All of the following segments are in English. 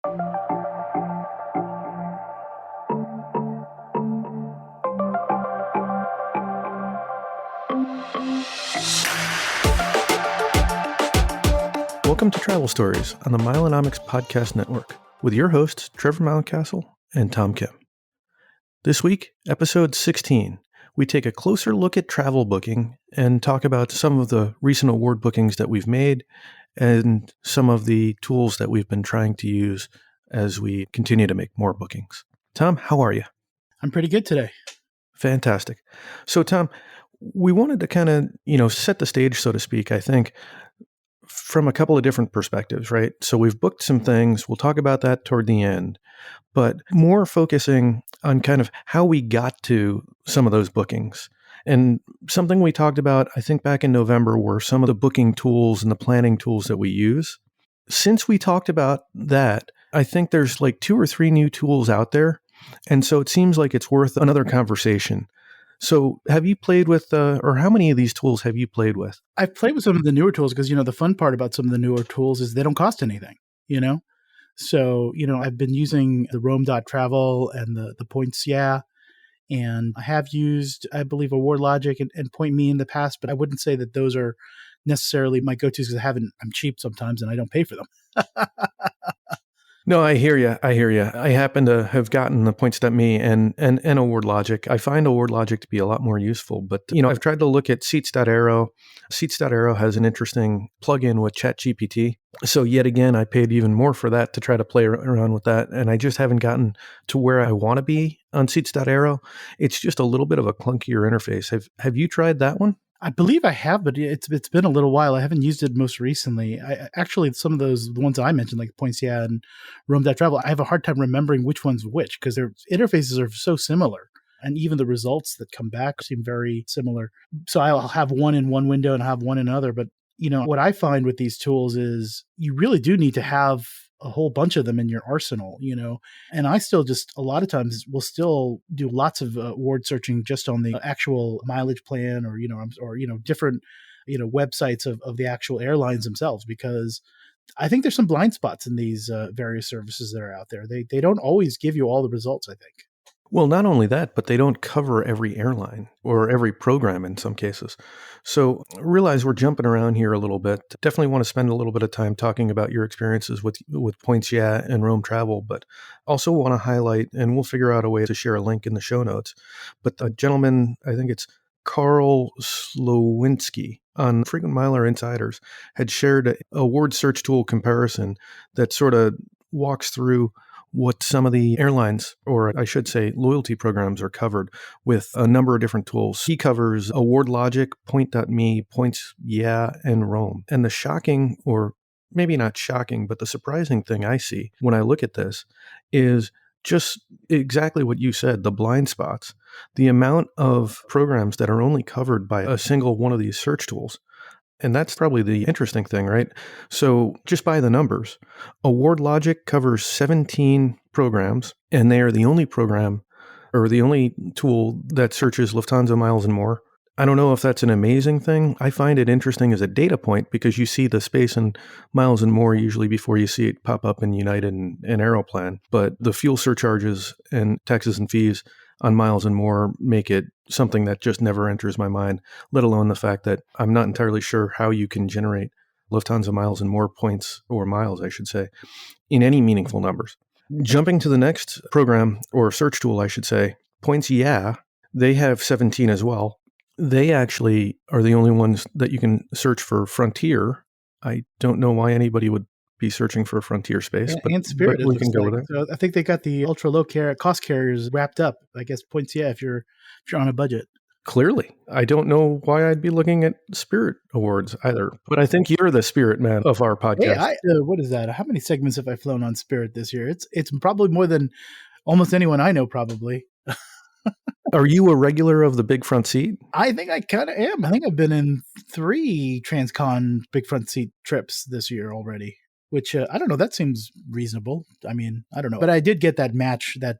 Welcome to Travel Stories on the Mileonomics Podcast Network with your hosts, Trevor Mountcastle and Tom Kim. This week, episode 16, we take a closer look at travel booking and talk about some of the recent award bookings that we've made and some of the tools that we've been trying to use as we continue to make more bookings. Tom, how are you? I'm pretty good today. Fantastic. So, Tom, we wanted to kind of, set the stage, so to speak, I think, from a couple of different perspectives, right? So we've booked some things. We'll talk about that toward the end, but more focusing on kind of how we got to some of those bookings. And something we talked about, I think back in November, were some of the booking tools and the planning tools that we use. Since we talked about that, I think there's like 2 or 3 new tools out there. And so it seems like it's worth another conversation. So have you played with, or how many of these tools have you played with? I've played with some of the newer tools because, the fun part about some of the newer tools is they don't cost anything, So, I've been using the Rome.travel and the PointsYeah, and I have used, I believe, AwardLogic and PointMe in the past, but I wouldn't say that those are necessarily my go-tos because I'm cheap sometimes and I don't pay for them. No, I hear you. I happen to have gotten the Points.me and AwardLogic. I find AwardLogic to be a lot more useful, but I've tried to look at seats.aero. Seats.aero has an interesting plugin with ChatGPT. So yet again, I paid even more for that to try to play around with that, and I just haven't gotten to where I want to be on seats.aero. It's just a little bit of a clunkier interface. Have you tried that one? I believe I have, but it's been a little while. I haven't used it most recently. Actually, some of the ones I mentioned, like PointsYeah and Rome.travel, I have a hard time remembering which one's which because their interfaces are so similar. And even the results that come back seem very similar. So I'll have one in one window and I'll have one in another. But, what I find with these tools is you really do need to have a whole bunch of them in your arsenal, and I still just a lot of times will still do lots of word searching just on the actual mileage plan or different, websites of the actual airlines themselves, because I think there's some blind spots in these various services that are out there. They don't always give you all the results, I think. Well, not only that, but they don't cover every airline or every program in some cases. So realize we're jumping around here a little bit. Definitely want to spend a little bit of time talking about your experiences with PointsYeah and Rome Travel, but also want to highlight, and we'll figure out a way to share a link in the show notes. But a gentleman, I think it's Carl Slowinski on Frequent Miler Insiders, had shared a word search tool comparison that sort of walks through what some of the airlines, or I should say loyalty programs, are covered with a number of different tools. He covers AwardLogic, Point.me, PointsYeah, and Rome. And the shocking, or maybe not shocking, but the surprising thing I see when I look at this is just exactly what you said, the blind spots. The amount of programs that are only covered by a single one of these search tools. And that's probably the interesting thing, right? So just by the numbers, AwardLogic covers 17 programs, and they are the only program or the only tool that searches Lufthansa miles and more. I don't know if that's an amazing thing. I find it interesting as a data point because you see the space and miles and more usually before you see it pop up in United and Aeroplan. But the fuel surcharges and taxes and fees on miles and more make it something that just never enters my mind, let alone the fact that I'm not entirely sure how you can generate Lufthansa miles and more points, or miles, I should say, in any meaningful numbers. Jumping to the next program, or search tool, I should say, PointsYeah, they have 17 as well. They actually are the only ones that you can search for Frontier. I don't know why anybody would be searching for Frontier space, and Spirit, but we can go with it. So I think they got the ultra low cost carriers wrapped up. I guess PointsYeah if you're on a budget. Clearly, I don't know why I'd be looking at Spirit awards either, but I think you're the Spirit man of our podcast. Hey, what is that? How many segments have I flown on Spirit this year? It's probably more than almost anyone I know, probably. Are you a regular of the big front seat? I think I kind of am. I think I've been in 3 Transcon big front seat trips this year already. Which, I don't know, that seems reasonable. I mean, I don't know. But I did get that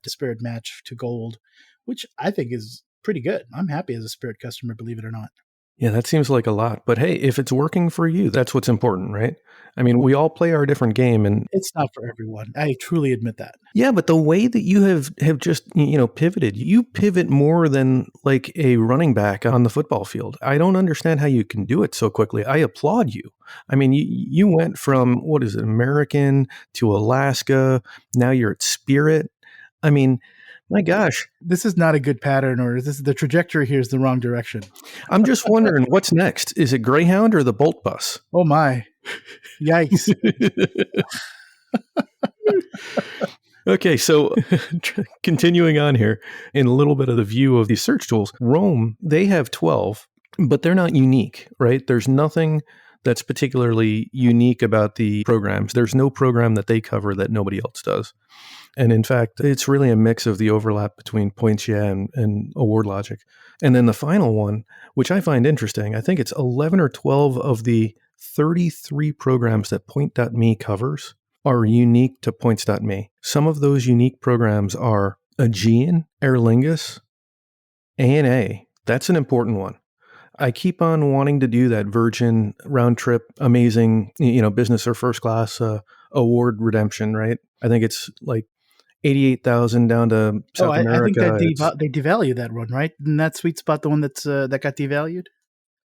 Spirit match to gold, which I think is pretty good. I'm happy as a Spirit customer, believe it or not. Yeah, that seems like a lot. But hey, if it's working for you, that's what's important, right? I mean, we all play our different game, and It's not for everyone. I truly admit that. yeah, but the way that you have just, pivoted, you pivot more than like a running back on the football field. I don't understand how you can do it so quickly. I applaud you. I mean, you went from, what is it, American to Alaska. Now you're at Spirit. I mean, my gosh, This is not a good pattern, or the trajectory here is the wrong direction. I'm just wondering what's next. Is it Greyhound or the Bolt bus? Oh my. Yikes. Okay, so continuing on here, in a little bit of the view of these search tools, Rome, they have 12, but they're not unique, right? There's nothing that's particularly unique about the programs. There's no program that they cover that nobody else does. And in fact, it's really a mix of the overlap between PointsYeah and Award Logic. And then the final one, which I find interesting, I think it's 11 or 12 of the 33 programs that Point.me covers are unique to Points.me. Some of those unique programs are Aegean, Aer Lingus, ANA. That's an important one. I keep on wanting to do that Virgin round trip, amazing, business or first class award redemption, right? I think it's like 88,000 down to South I think America. that they devalue that one, right? And that sweet spot, the one that got devalued?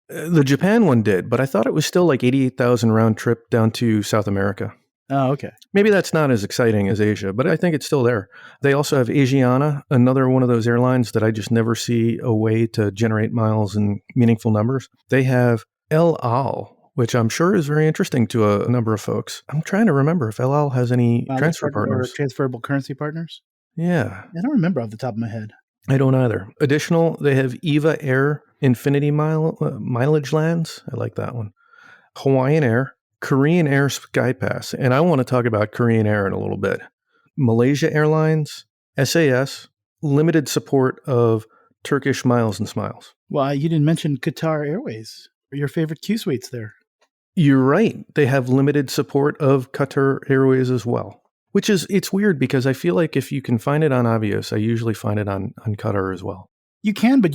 The Japan one did, but I thought it was still like 88,000 round trip down to South America. Oh, okay. Maybe that's not as exciting as Asia, but I think it's still there. They also have Asiana, another one of those airlines that I just never see a way to generate miles in meaningful numbers. They have El Al, which I'm sure is very interesting to a number of folks. I'm trying to remember if El Al has any transfer partners. Or transferable currency partners? Yeah. I don't remember off the top of my head. I don't either. Additional, they have Eva Air Infinity Mileage Lands. I like that one. Hawaiian Air, Korean Air Skypass, and I want to talk about Korean Air in a little bit. Malaysia Airlines, SAS, limited support of Turkish Miles and Smiles. Well, you didn't mention Qatar Airways, or your favorite Q suites there. You're right. They have limited support of Qatar Airways as well, which is, it's weird because I feel like if you can find it on Avios, I usually find it on Qatar as well. You can, but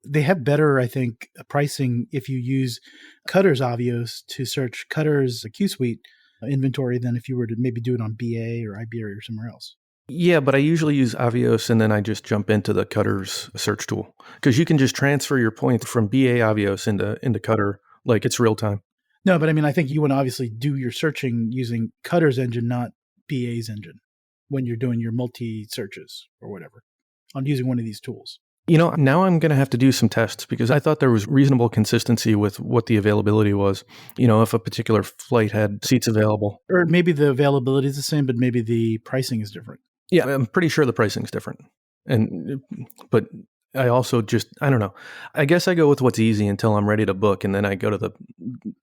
they have better, I think, pricing if you use Qatar's Avios to search Qatar's Q Suite inventory than if you were to maybe do it on BA or Iberia or somewhere else. Yeah, but I usually use Avios and then I just jump into the Qatar's search tool because you can just transfer your points from BA Avios into Qatar like it's real time. No, but I mean, I think you want to obviously do your searching using Qatar's engine, not BA's engine, when you're doing your multi searches or whatever on using one of these tools. Now I'm going to have to do some tests because I thought there was reasonable consistency with what the availability was. If a particular flight had seats available. Or maybe the availability is the same, but maybe the pricing is different. Yeah, I'm pretty sure the pricing's different. But I also I don't know. I guess I go with what's easy until I'm ready to book, and then I go to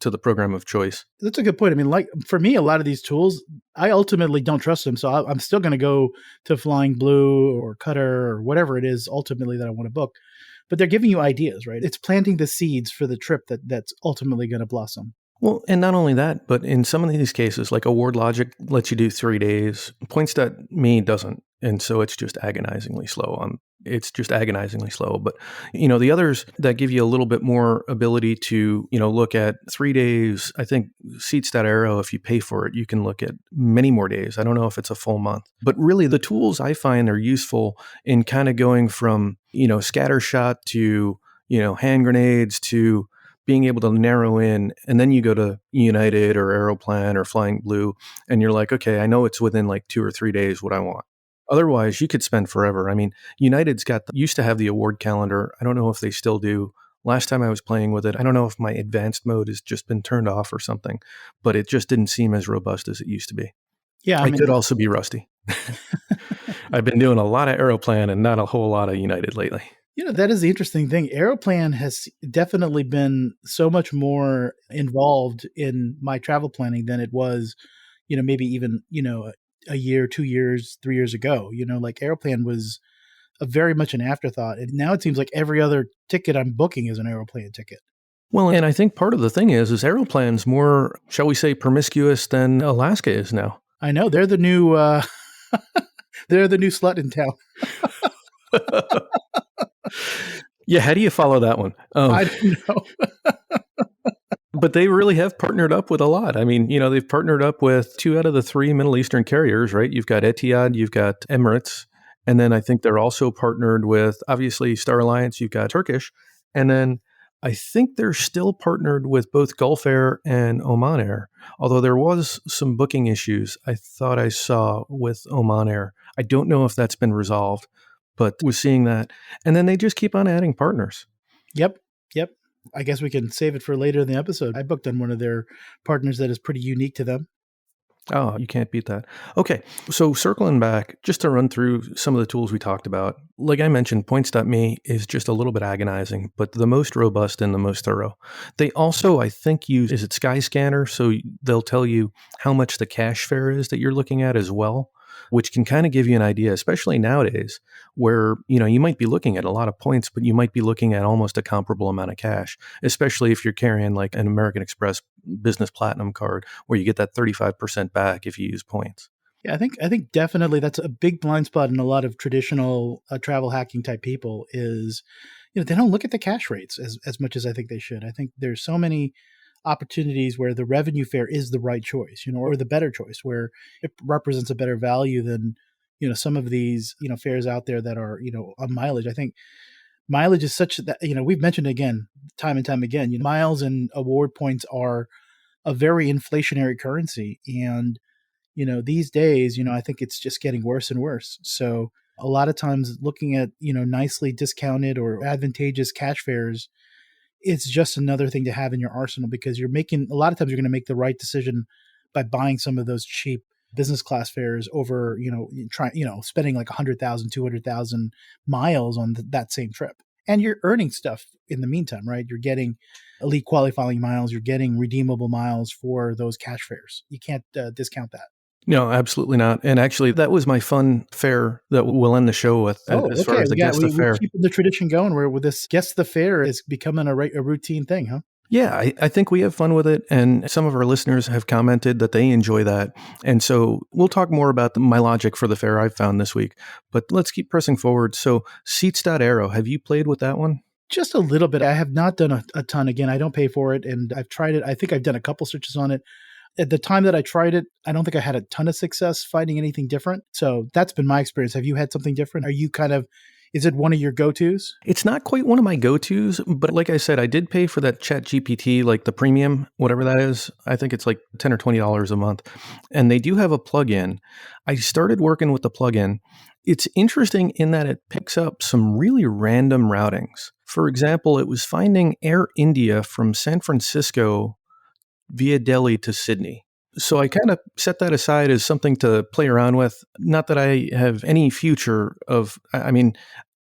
the program of choice. That's a good point. I mean, like for me, a lot of these tools, I ultimately don't trust them. So I'm still going to go to Flying Blue or Qatar or whatever it is ultimately that I want to book. But they're giving you ideas, right? It's planting the seeds for the trip that's ultimately going to blossom. Well, and not only that, but in some of these cases, like Award Logic lets you do 3 days, Points.me doesn't. And so it's just agonizingly slow. It's just agonizingly slow. But, the others that give you a little bit more ability to, look at 3 days, I think seats.aero, if you pay for it, you can look at many more days. I don't know if it's a full month. But really, the tools I find are useful in kind of going from, scattershot to, hand grenades to being able to narrow in, and then you go to United or Aeroplan or Flying Blue, and you're like, okay, I know it's within like 2 or 3 days what I want. Otherwise, you could spend forever. I mean, United's used to have the award calendar. I don't know if they still do. Last time I was playing with it, I don't know if my advanced mode has just been turned off or something, but it just didn't seem as robust as it used to be. Yeah, I could also be rusty. I've been doing a lot of Aeroplan and not a whole lot of United lately. That is the interesting thing. Aeroplan has definitely been so much more involved in my travel planning than it was, maybe even, a year, 2 years, 3 years ago. Like Aeroplan was very much an afterthought. And now it seems like every other ticket I'm booking is an Aeroplan ticket. Well, and I think part of the thing is Aeroplan's more, shall we say, promiscuous than Alaska is now. I know. They're the new they're the new slut in town. Yeah, how do you follow that one? I don't know. But they really have partnered up with a lot. I mean, they've partnered up with 2 out of the 3 Middle Eastern carriers, right? You've got Etihad, you've got Emirates, and then I think they're also partnered with, obviously, Star Alliance, you've got Turkish, and then I think they're still partnered with both Gulf Air and Oman Air, although there was some booking issues I thought I saw with Oman Air. I don't know if that's been resolved, but was seeing that. And then they just keep on adding partners. Yep. Yep. I guess we can save it for later in the episode. I booked on one of their partners that is pretty unique to them. Oh, you can't beat that. Okay, so circling back, just to run through some of the tools we talked about, like I mentioned, points.me is just a little bit agonizing, but the most robust and the most thorough. They also, I think, use, is it Skyscanner? So they'll tell you how much the cash fare is that you're looking at as well, which can kind of give you an idea, especially nowadays where, you might be looking at a lot of points, but you might be looking at almost a comparable amount of cash, especially if you're carrying like an American Express Business Platinum card where you get that 35% back if you use points. Yeah, I think definitely that's a big blind spot in a lot of traditional travel hacking type people is, they don't look at the cash rates as much as I think they should. I think there's so many opportunities where the revenue fare is the right choice, or the better choice, where it represents a better value than, some of these, fares out there that are, on mileage. I think mileage is such that, we've mentioned again, time and time again, miles and award points are a very inflationary currency. And, these days, I think it's just getting worse and worse. So a lot of times looking at, nicely discounted or advantageous cash fares, it's just another thing to have in your arsenal because a lot of times you're going to make the right decision by buying some of those cheap business class fares over, spending like 100,000, 200,000 miles on that same trip. And you're earning stuff in the meantime, right? You're getting elite qualifying miles, you're getting redeemable miles for those cash fares. You can't discount that. No, absolutely not. And actually, that was my fun fare that we'll end the show with as far Okay. as the guess the We're fare. keeping the tradition going where with this guess the fare is becoming a routine thing, huh? Yeah, I think we have fun with it. And some of our listeners have commented that they enjoy that. And so we'll talk more about my logic for the fare I've found this week. But let's keep pressing forward. So seats.aero, have you played with that one? Just a little bit. I have not done a ton. Again, I don't pay for it. And I've tried it. I think I've done a couple searches on it. At the time that I tried it, I don't think I had a ton of success finding anything different. So that's been my experience. Have you had something different? Is it one of your go-tos? It's not quite one of my go-tos, but like I said, I did pay for that ChatGPT, like the premium, whatever that is. I think it's like $10 or $20 a month. And they do have a plugin. I started working with the plugin. It's interesting in that it picks up some really random routings. For example, it was finding Air India from San Francisco via Delhi to Sydney. So I kind of set that aside as something to play around with. Not that I have any future of, I mean,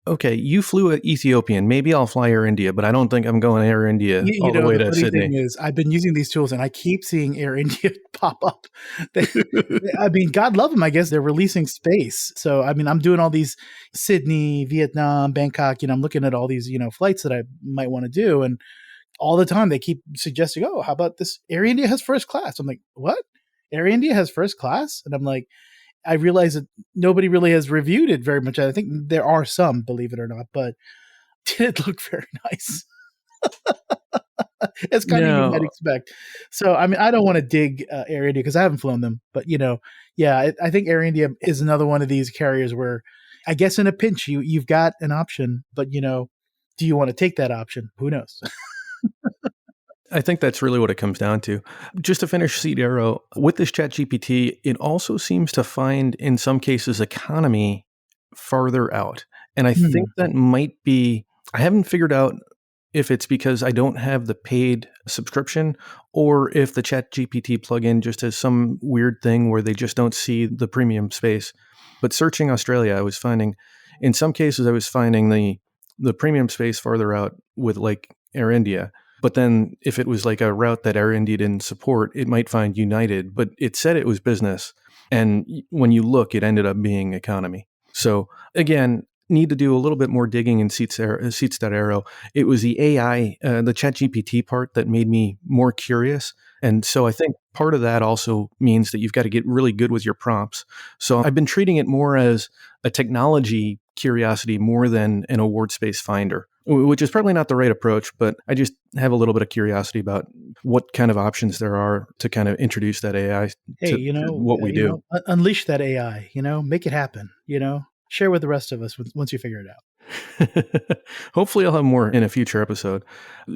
okay, you flew at Ethiopian. Maybe I'll fly Air India, but I don't think I'm going Air India all the way The to funny Sydney. thing is, I've been using these tools and I keep seeing Air India pop up. I mean, God love them. I guess they're releasing space. So, I mean, I'm doing all these Sydney, Vietnam, Bangkok, I'm looking at all these, flights that I might want to do. And all the time they keep suggesting, oh, how about this? Air India has first class. I'm like, what? Air India has first class? And I'm like, I realize that nobody really has reviewed it very much. I think there are some, believe it or not, but did it look very nice? It's kind of you might expect. So, I mean, I don't want to dig Air India because I haven't flown them, but I think Air India is another one of these carriers where I guess in a pinch, you've got an option, but do you want to take that option? Who knows? I think that's really what it comes down to. Just to finish seat.aero, with this ChatGPT, it also seems to find, in some cases, economy farther out. And I think that might be, I haven't figured out if it's because I don't have the paid subscription or if the ChatGPT plugin just has some weird thing where they just don't see the premium space. But searching Australia, I was finding, in some cases, I was finding the premium space farther out with like Air India. But then if it was like a route that Air India didn't support, it might find United, but it said it was business. And when you look, it ended up being economy. So again, need to do a little bit more digging in seats.aero. It was the AI, the ChatGPT part that made me more curious. And so I think part of that also means that you've got to get really good with your prompts. So I've been treating it more as a technology curiosity more than an award space finder. which is probably not the right approach, but I just have a little bit of curiosity about what kind of options there are to kind of introduce that AI Hey, to what we do. unleash that AI, make it happen, share with the rest of us once you figure it out. Hopefully, I'll have more in a future episode.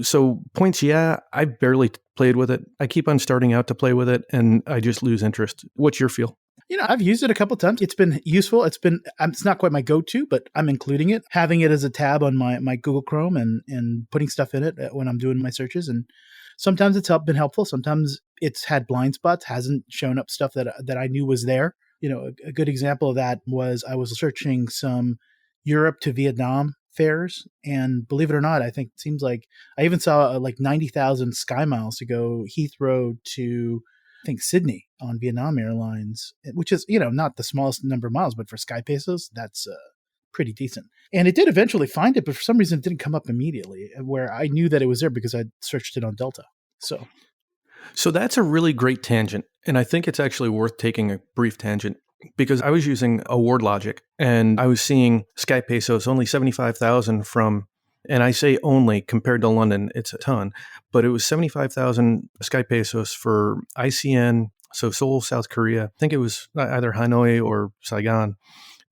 So, points, yeah, I barely played with it. I keep on starting out to play with it, and I just lose interest. What's your feel? I've used it a couple times. It's been useful. It's not quite my go-to, but I'm including it, having it as a tab on my Google Chrome and putting stuff in it when I'm doing my searches. And sometimes it's been helpful. Sometimes it's had blind spots, hasn't shown up stuff that I knew was there. A good example of that was I was searching some Europe to Vietnam fares, and believe it or not, I think it seems like I even saw like 90,000 sky miles to go Heathrow to, I think, Sydney on Vietnam Airlines, which is, not the smallest number of miles, but for Skypesos, that's pretty decent. And it did eventually find it, but for some reason it didn't come up immediately, where I knew that it was there because I searched it on Delta. So that's a really great tangent. And I think it's actually worth taking a brief tangent because I was using Award Logic and I was seeing Skypesos only 75,000 from, and I say only compared to London, it's a ton, but it was 75,000 Skypesos for ICN, so Seoul, South Korea. I think it was either Hanoi or Saigon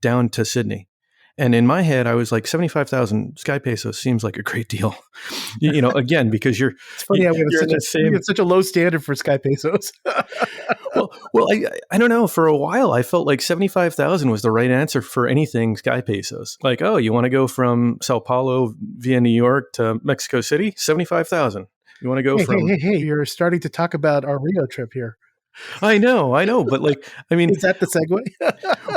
down to Sydney. And in my head, I was like, 75,000 Skypesos seems like a great deal. Again, because it's funny how we have such a low standard for Skypesos. well, I don't know. For a while, I felt like 75,000 was the right answer for anything Skypesos. Like, oh, you want to go from Sao Paulo via New York to Mexico City? 75,000. You want to go from... Hey, you're starting to talk about our Rio trip here. I know, but is that the segue?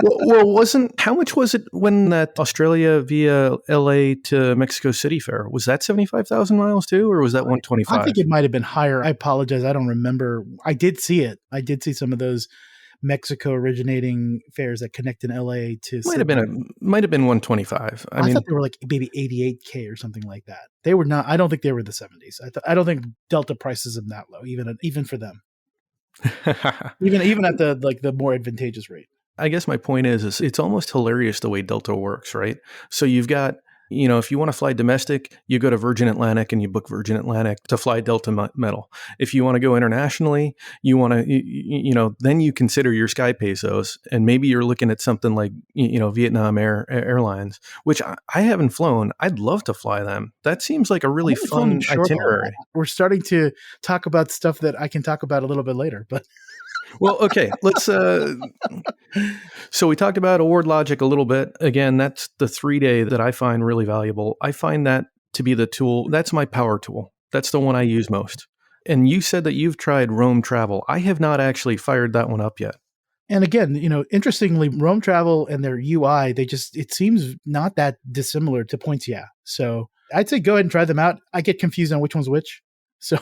well, how much was it when that Australia via LA to Mexico City fare? Was that 75,000 miles too, or was that 125? I think it might have been higher. I apologize. I don't remember. I did see it. I did see some of those Mexico originating fares that connect in LA to might have been 125. I thought they were like maybe 88K or something like that. They were not. I don't think they were the 70s. I don't think Delta prices them that low, even for them. even at the more advantageous rate. I guess my point is it's almost hilarious the way Delta works, right? So you've got, if you want to fly domestic, you go to Virgin Atlantic and you book Virgin Atlantic to fly Delta Metal. If you want to go internationally, you want to, then you consider your Skypesos, and maybe you're looking at something like, Vietnam Airlines, which I haven't flown. I'd love to fly them. That seems like a really fun itinerary. We're starting to talk about stuff that I can talk about a little bit later, but... Well, okay, let's... So we talked about Award Logic a little bit. Again, that's the 3-day that I find really valuable. I find that to be the tool. That's my power tool. That's the one I use most. And you said that you've tried Roam Travel. I have not actually fired that one up yet. And again, interestingly, Roam Travel and their UI, it seems not that dissimilar to PointsYeah. So I'd say go ahead and try them out. I get confused on which one's which. So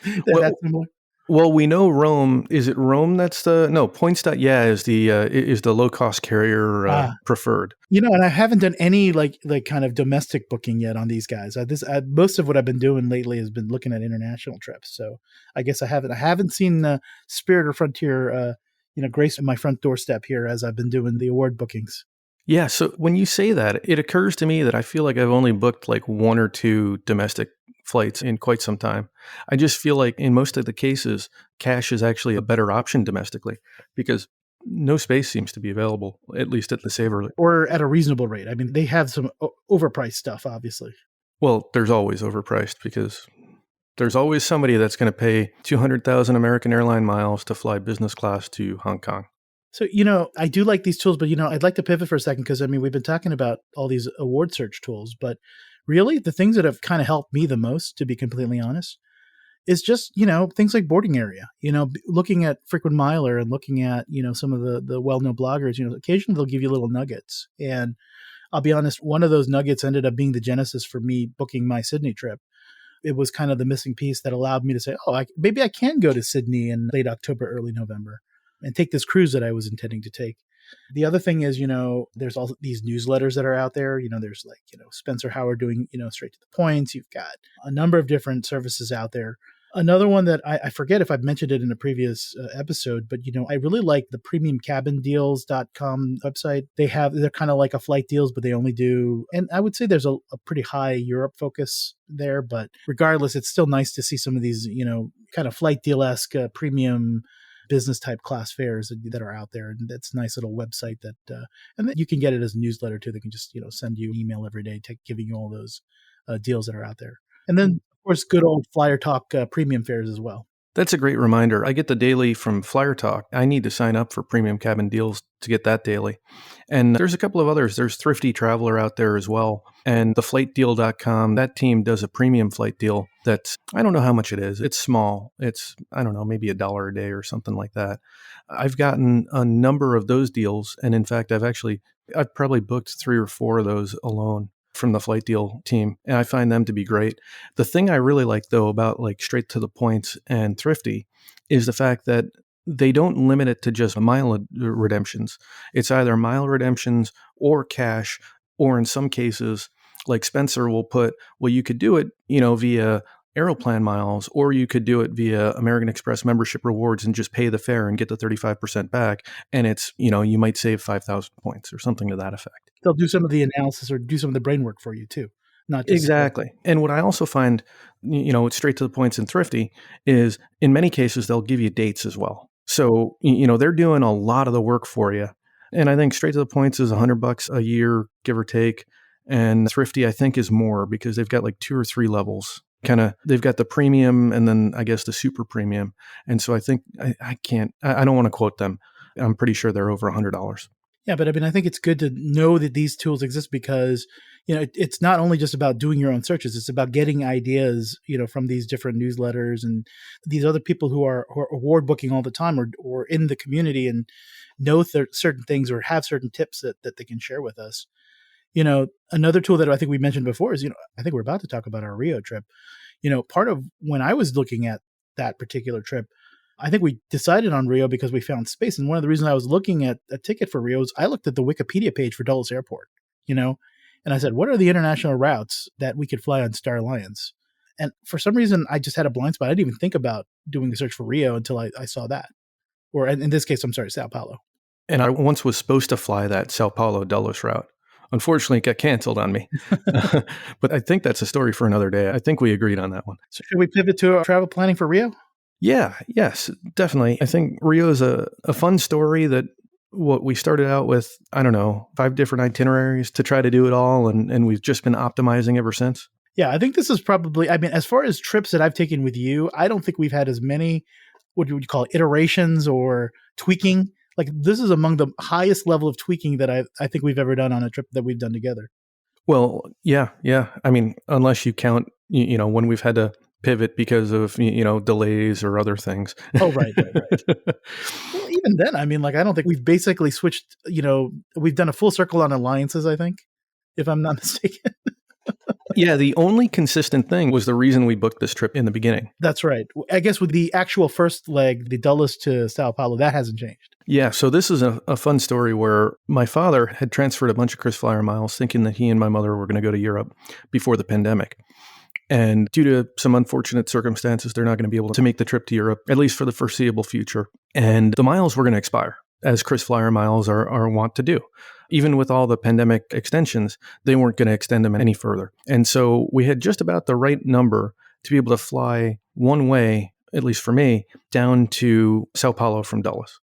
that's similar. Well, we know Roam. Is it Roam? Points.yeah is the low cost carrier preferred. And I haven't done any like kind of domestic booking yet on these guys. Most of what I've been doing lately has been looking at international trips. So I guess I haven't seen Spirit or Frontier, grace my front doorstep here as I've been doing the award bookings. Yeah. So when you say that, it occurs to me that I feel like I've only booked like 1 or 2 domestic flights in quite some time. I just feel like in most of the cases, cash is actually a better option domestically because no space seems to be available, at least at the Saver. Or at a reasonable rate. I mean, they have some overpriced stuff, obviously. Well, there's always overpriced because there's always somebody that's going to pay 200,000 American airline miles to fly business class to Hong Kong. So, I do like these tools, but, I'd like to pivot for a second because, we've been talking about all these award search tools, but really the things that have kind of helped me the most, to be completely honest, is just, things like boarding area, looking at Frequent Miler and looking at, some of the well-known bloggers, occasionally they'll give you little nuggets. And I'll be honest, one of those nuggets ended up being the genesis for me booking my Sydney trip. It was kind of the missing piece that allowed me to say, maybe I can go to Sydney in late October, early November and take this cruise that I was intending to take. The other thing is, there's all these newsletters that are out there. There's like, Spencer Howard doing, straight to the points. You've got a number of different services out there. Another one that I forget if I've mentioned it in a previous episode, but I really like the premiumcabindeals.com website. They're kind of like a flight deals, but they only do, and I would say there's a pretty high Europe focus there, but regardless, it's still nice to see some of these, kind of flight deal-esque premium business type class fares that are out there. And that's a nice little website and then you can get it as a newsletter too. They can just, send you an email every day, giving you all those deals that are out there. And then, of course, good old Flyer Talk premium fares as well. That's a great reminder. I get the daily from Flyer Talk. I need to sign up for Premium Cabin Deals to get that daily. And there's a couple of others. There's Thirfty Traveler out there as well. And theflightdeal.com, that team does a premium flight deal that's, I don't know how much it is. It's small. It's, I don't know, maybe $1 a day or something like that. I've gotten a number of those deals. And in fact, I've probably booked 3 or 4 of those alone from the flight deal team. And I find them to be great. The thing I really like though about like Straight to the Points and Thirfty is the fact that they don't limit it to just mile redemptions. It's either mile redemptions or cash, or in some cases, like Spencer will put, well, you could do it, via Aeroplan miles, or you could do it via American Express membership rewards and just pay the fare and get the 35% back. And it's, you might save 5,000 points or something to that effect. They'll do some of the analysis or do some of the brain work for you too. Not just exactly. And what I also find, it's Straight to the Points and Thirfty is in many cases, they'll give you dates as well. So, they're doing a lot of the work for you. And I think Straight to the Points is $100 a year, give or take. And Thirfty, I think, is more because they've got like 2 or 3 levels. They've got the premium and then I guess the super premium. And so I think I don't want to quote them. I'm pretty sure they're over $100. Yeah, but I think it's good to know that these tools exist because, it's not only just about doing your own searches. It's about getting ideas, from these different newsletters and these other people who are award booking all the time or in the community and know certain things or have certain tips that they can share with us. Another tool that I think we mentioned before is, I think we're about to talk about our Rio trip. Part of when I was looking at that particular trip, I think we decided on Rio because we found space. And one of the reasons I was looking at a ticket for Rio is I looked at the Wikipedia page for Dulles Airport, and I said, what are the international routes that we could fly on Star Alliance? And for some reason, I just had a blind spot. I didn't even think about doing a search for Rio until I saw that. Or in this case, I'm sorry, Sao Paulo. And I once was supposed to fly that Sao Paulo Dulles route. Unfortunately, it got canceled on me. But I think that's a story for another day. I think we agreed on that one. So should we pivot to travel planning for Rio? Yes, definitely. I think Rio is a fun story that what we started out with, 5 different itineraries to try to do it all. And we've just been optimizing ever since. Yeah, I think this is probably, as far as trips that I've taken with you, I don't think we've had as many, what would you call it, iterations or tweaking. Like this is among the highest level of tweaking that I think we've ever done on a trip that we've done together. Well, yeah. Unless you count, when we've had to pivot because of, delays or other things. Oh, right. Well, even then, I don't think we've basically switched, we've done a full circle on alliances, I think, if I'm not mistaken. Yeah, the only consistent thing was the reason we booked this trip in the beginning. That's right. I guess with the actual first leg, the Dulles to Sao Paulo, that hasn't changed. Yeah, so this is a fun story where my father had transferred a bunch of KrisFlyer miles thinking that he and my mother were going to go to Europe before the pandemic. And due to some unfortunate circumstances, they're not going to be able to make the trip to Europe, at least for the foreseeable future. And the miles were going to expire, as KrisFlyer miles are wont to do. Even with all the pandemic extensions, they weren't going to extend them any further. And so we had just about the right number to be able to fly one way, at least for me, down to Sao Paulo from Dulles.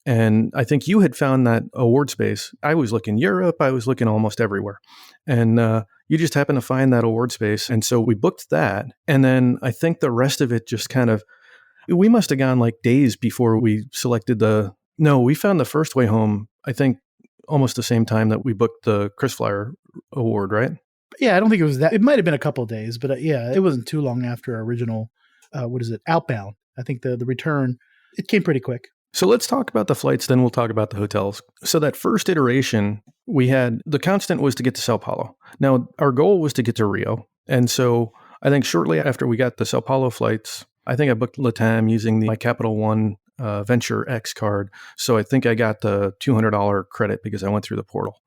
And I think you had found that award space. I was looking Europe. I was looking almost everywhere. And you just happened to find that award space. And so we booked that. And then I think the rest of it just we must have gone like days before we selected we found the first way home, I think almost the same time that we booked the KrisFlyer award, right? Yeah, I don't think it was that. It might have been a couple of days, but it wasn't too long after our original, outbound. I think the return, it came pretty quick. So let's talk about the flights, then we'll talk about the hotels. So that first iteration, we had, the constant was to get to Sao Paulo. Now, our goal was to get to Rio. And so I think shortly after we got the Sao Paulo flights, I think I booked LATAM using my Capital One Venture X card. So I think I got the $200 credit because I went through the portal.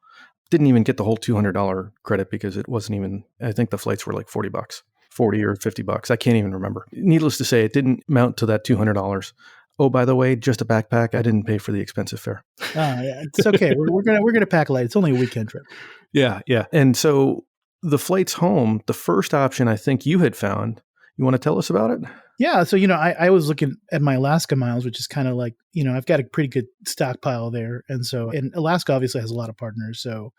Didn't even get the whole $200 credit because it wasn't even, I think the flights were like $40. $40 or $50. I can't even remember. Needless to say, it didn't mount to that $200. Oh, by the way, just a backpack. I didn't pay for the expensive fare. Yeah, it's okay. We're gonna pack light. It's only a weekend trip. Yeah. And so the flights home, the first option I think you had found. You want to tell us about it? Yeah. So, I was looking at my Alaska miles, which is kind of like, I've got a pretty good stockpile there. And Alaska obviously has a lot of partners. So,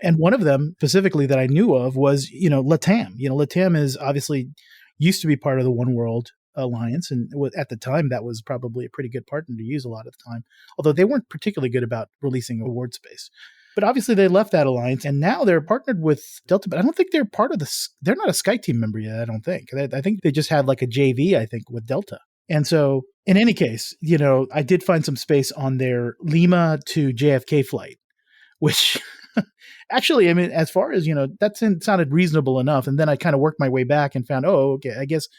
and one of them specifically that I knew of was, LATAM. LATAM is obviously used to be part of the One World Alliance. And at the time, that was probably a pretty good partner to use a lot of the time, although they weren't particularly good about releasing award space. But obviously they left that alliance and now they're partnered with Delta, but I don't think they're part of they're not a SkyTeam member yet, I don't think. I think they just had like a JV, I think, with Delta. And so in any case, I did find some space on their Lima to JFK flight, which actually, I mean, as far as, that sounded reasonable enough. And then I kind of worked my way back and found, okay, I guess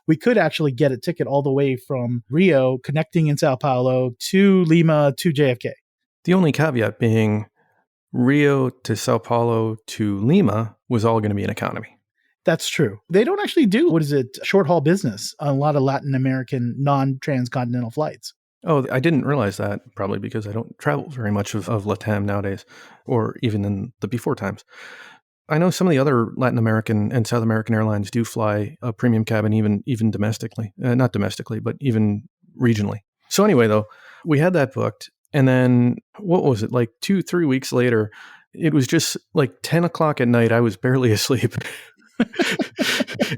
we could actually get a ticket all the way from Rio, connecting in Sao Paulo to Lima to JFK. The only caveat being Rio to Sao Paulo to Lima was all going to be an economy. That's true. They don't actually do, short haul business on a lot of Latin American non-transcontinental flights. Oh, I didn't realize that, probably because I don't travel very much of LATAM nowadays, or even in the before times. I know some of the other Latin American and South American airlines do fly a premium cabin even domestically. Not domestically, but even regionally. So anyway, though, we had that booked. And then, what was it, like 2-3 weeks later, it was just like 10 o'clock at night. I was barely asleep.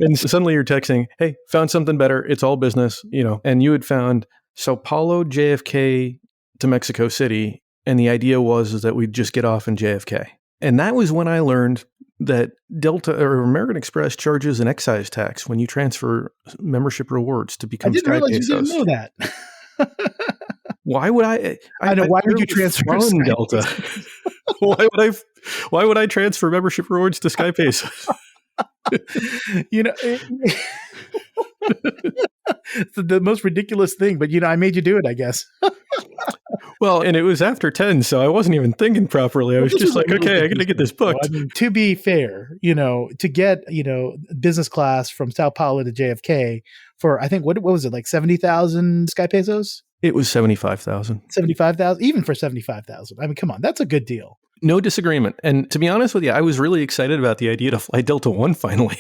And suddenly you're texting, hey, found something better. It's all business, and you had found Sao Paulo, JFK to Mexico City. And the idea was that we'd just get off in JFK. And that was when I learned that Delta or American Express charges an excise tax when you transfer membership rewards to become Skypesos. I didn't realize you didn't know that. Why would I know. Why would you transfer Delta? Why would I transfer membership rewards to Skypesos? It's the most ridiculous thing, but I made you do it, I guess. Well, and it was after 10, so I wasn't even thinking properly. I was just like, okay, I got to get this booked. I mean, to be fair, to get, business class from Sao Paulo to JFK for, I think, what was it, like 70,000 Skypesos? It was 75,000. 75,000? Even for 75,000. I mean, come on, that's a good deal. No disagreement. And to be honest with you, I was really excited about the idea to fly Delta One finally.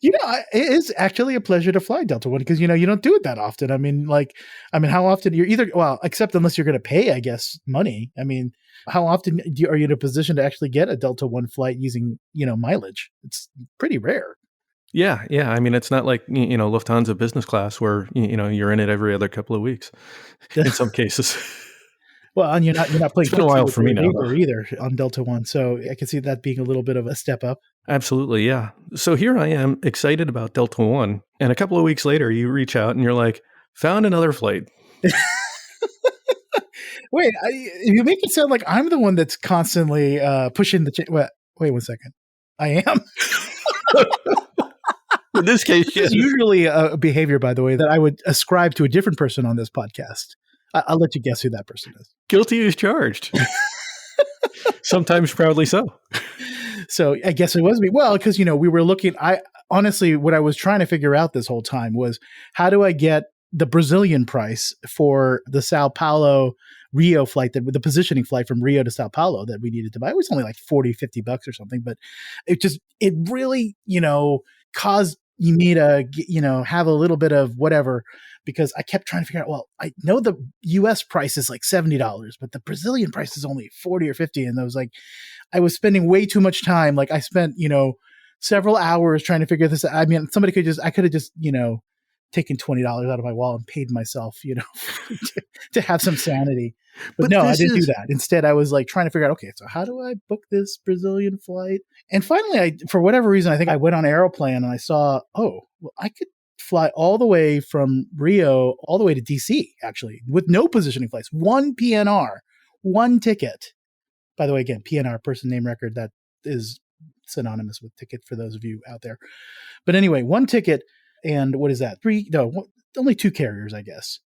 It is actually a pleasure to fly Delta One because, you don't do it that often. I mean, how often you're except unless you're going to pay, I guess, money. I mean, how often are you in a position to actually get a Delta One flight using, mileage? It's pretty rare. Yeah. I mean, it's not like, Lufthansa business class where, you're in it every other couple of weeks in some cases. Well, and you're not playing. It's been a while for me now either on Delta One, so I can see that being a little bit of a step up. Absolutely, yeah. So here I am, excited about Delta One, and a couple of weeks later, you reach out and you're like, "Found another flight." Wait, you make it sound like I'm the one that's constantly pushing the. Wait 1 second. I am. In this case, yes. It's usually a behavior, by the way, that I would ascribe to a different person on this podcast. I'll let you guess who that person is. Guilty as charged. Sometimes proudly so. So I guess it was me. Well, because, we were looking, honestly, what I was trying to figure out this whole time was how do I get the Brazilian price for the Sao Paulo Rio flight, the positioning flight from Rio to Sao Paulo that we needed to buy. It was only like $40-$50 or something, but it really, caused me to, have a little bit of whatever, because I kept trying to figure out, well, I know the US price is like $70, but the Brazilian price is only $40 or $50. And I was spending way too much time. Like I spent, several hours trying to figure this out. I mean, I could have just, taken $20 out of my wallet and paid myself, to have some sanity. But no, I didn't do that. Instead, I was like trying to figure out, okay, so how do I book this Brazilian flight? And finally, for whatever reason, I think I went on Aeroplan and I saw, I could fly all the way from Rio all the way to DC, actually, with no positioning flights. One PNR, one ticket. By the way, again, PNR, person name record, that is synonymous with ticket for those of you out there. But anyway, one ticket, and what is that? Only two carriers, I guess.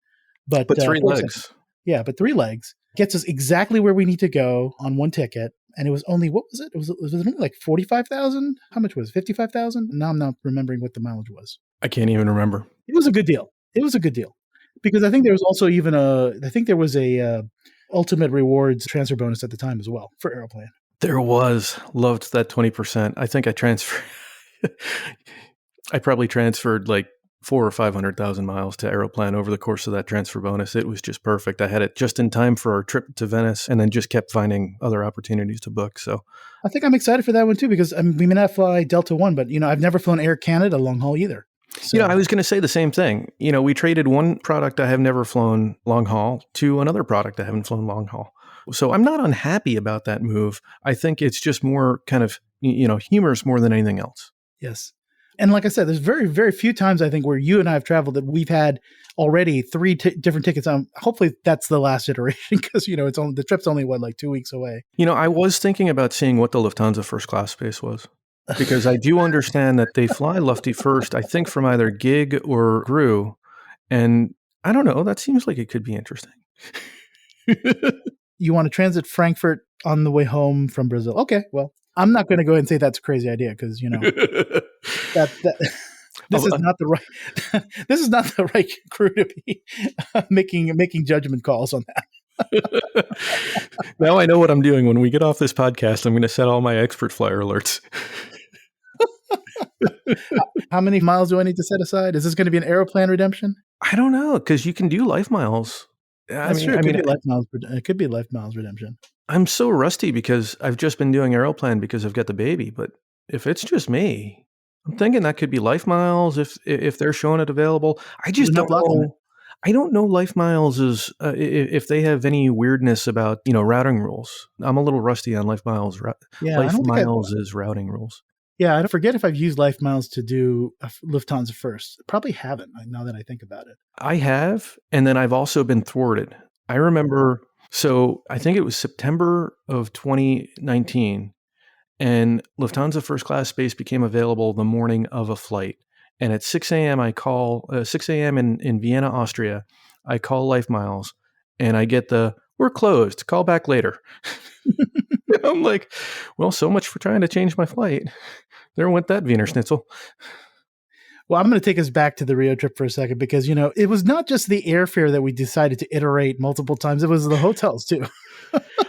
But 3 legs. Yeah, but 3 legs gets us exactly where we need to go on one ticket. and it was only, what was it? Was it only like 45,000? How much was it? 55,000? Now I'm not remembering what the mileage was. I can't even remember. It was a good deal. It was a good deal because I think there was also even a ultimate rewards transfer bonus at the time as well for Aeroplan. There was. Loved that 20%. I think I transferred. I probably transferred like 400,000 or 500,000 miles to Aeroplan over the course of that transfer bonus. It was just perfect. I had it just in time for our trip to Venice, and then just kept finding other opportunities to book. So I think I'm excited for that one too, because we may not fly Delta One, but I've never flown Air Canada long haul either. So, I was going to say the same thing. We traded one product I have never flown long haul to another product I haven't flown long haul. So I'm not unhappy about that move. I think it's just more kind of, humorous more than anything else. Yes. And like I said, there's very, very few times I think where you and I have traveled that we've had already three different tickets on. Hopefully that's the last iteration because, it's only, the trip's only like 2 weeks away. I was thinking about seeing what the Lufthansa first class space was, because I do understand that they fly Lufty first, I think from either gig or GRU. And I don't know, that seems like it could be interesting. You want to transit Frankfurt on the way home from Brazil. Okay, well, I'm not going to go ahead and say that's a crazy idea because, this is not the right this is not the right crew to be making judgment calls on that. Now I know what I'm doing. When we get off this podcast, I'm going to set all my expert flyer alerts. How many miles do I need to set aside? Is this going to be an Aeroplan redemption? I don't know, because you can do life miles. That's true. It could be life miles redemption. I'm so rusty because I've just been doing Aeroplan because I've got the baby. But if it's just me, I'm thinking that could be life miles if they're showing it available. I just don't know. I don't know life miles is if they have any weirdness about routing rules. I'm a little rusty on life miles. Life miles is routing rules. Yeah, I forget if I've used life miles to do Lufthansa first. Probably haven't, now that I think about it. I have, and then I've also been thwarted. I remember, so I think it was September of 2019, and Lufthansa first class space became available the morning of a flight. And at 6 a.m. I call, 6 a.m. in Vienna, Austria, I call Life Miles, and I get we're closed, call back later. I'm like, well, so much for trying to change my flight. There went that Wiener Schnitzel. Well, I'm going to take us back to the Rio trip for a second because, it was not just the airfare that we decided to iterate multiple times. It was the hotels too.